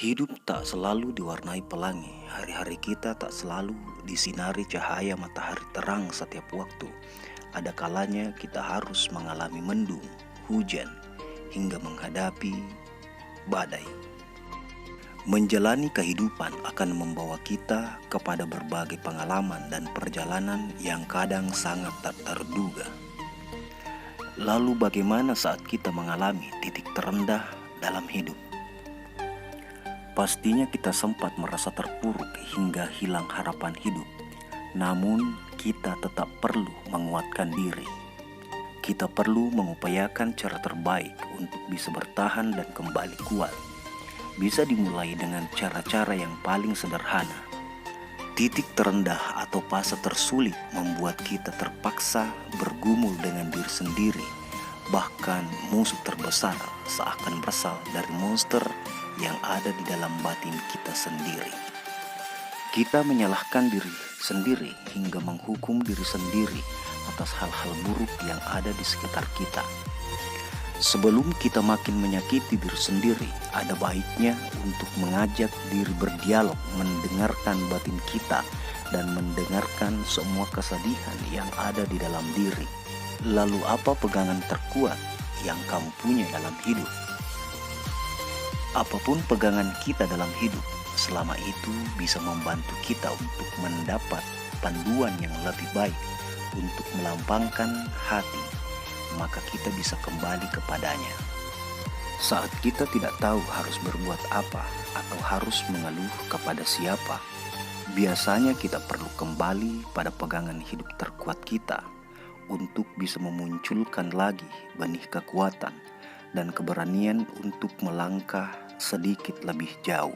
Hidup tak selalu diwarnai pelangi. Hari-hari kita tak selalu disinari cahaya matahari terang setiap waktu. Ada kalanya kita harus mengalami mendung, hujan, hingga menghadapi badai. Menjalani kehidupan akan membawa kita kepada berbagai pengalaman dan perjalanan yang kadang sangat tak terduga. Lalu bagaimana saat kita mengalami titik terendah dalam hidup? Pastinya kita sempat merasa terpuruk hingga hilang harapan hidup. Namun kita tetap perlu menguatkan diri. Kita perlu mengupayakan cara terbaik untuk bisa bertahan dan kembali kuat. Bisa dimulai dengan cara-cara yang paling sederhana. Titik terendah atau fase tersulit membuat kita terpaksa bergumul dengan diri sendiri. Bahkan musuh terbesar seakan berasal dari monster yang ada di dalam batin kita sendiri. Kita menyalahkan diri sendiri hingga menghukum diri sendiri atas hal-hal buruk yang ada di sekitar kita. Sebelum kita makin menyakiti diri sendiri, ada baiknya untuk mengajak diri berdialog, mendengarkan batin kita, dan mendengarkan semua kesedihan yang ada di dalam diri. Lalu apa pegangan terkuat yang kamu punya dalam hidup? Apapun pegangan kita dalam hidup, selama itu bisa membantu kita untuk mendapat panduan yang lebih baik untuk melambangkan hati, maka kita bisa kembali kepadanya. Saat kita tidak tahu harus berbuat apa atau harus mengeluh kepada siapa, biasanya kita perlu kembali pada pegangan hidup terkuat kita untuk bisa memunculkan lagi benih kekuatan dan keberanian untuk melangkah sedikit lebih jauh.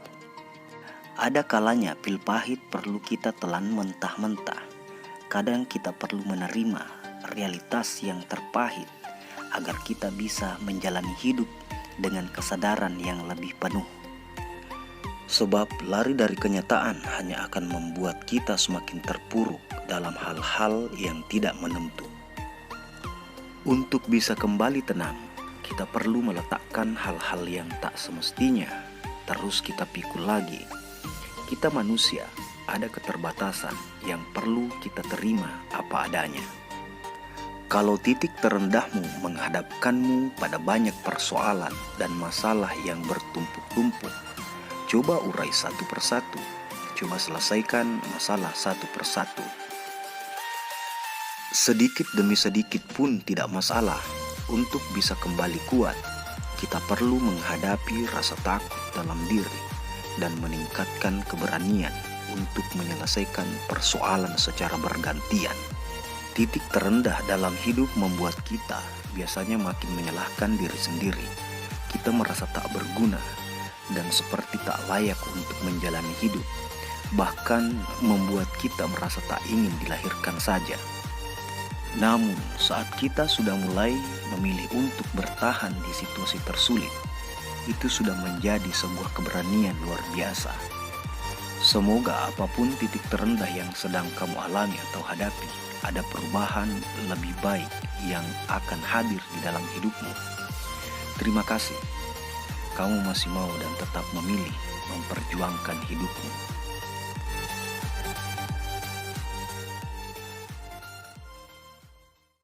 Ada kalanya pil pahit perlu kita telan mentah-mentah. Kadang kita perlu menerima realitas yang terpahit agar kita bisa menjalani hidup dengan kesadaran yang lebih penuh. Sebab lari dari kenyataan hanya akan membuat kita semakin terpuruk dalam hal-hal yang tidak menentu. Untuk bisa kembali tenang, kita perlu meletakkan hal-hal yang tak semestinya terus kita pikul lagi. Kita manusia, ada keterbatasan yang perlu kita terima apa adanya. Kalau titik terendahmu menghadapkanmu pada banyak persoalan dan masalah yang bertumpuk-tumpuk, coba urai satu persatu. Coba selesaikan masalah satu persatu. Sedikit demi sedikit pun tidak masalah. Untuk bisa kembali kuat, kita perlu menghadapi rasa takut dalam diri dan meningkatkan keberanian untuk menyelesaikan persoalan secara bergantian. Titik terendah dalam hidup membuat kita biasanya makin menyalahkan diri sendiri. Kita merasa tak berguna dan seperti tak layak untuk menjalani hidup, bahkan membuat kita merasa tak ingin dilahirkan saja. Namun saat kita sudah mulai memilih untuk bertahan di situasi tersulit, itu sudah menjadi sebuah keberanian luar biasa. Semoga apapun titik terendah yang sedang kamu alami atau hadapi, ada perubahan lebih baik yang akan hadir di dalam hidupmu. Terima kasih, kamu masih mau dan tetap memilih memperjuangkan hidupmu.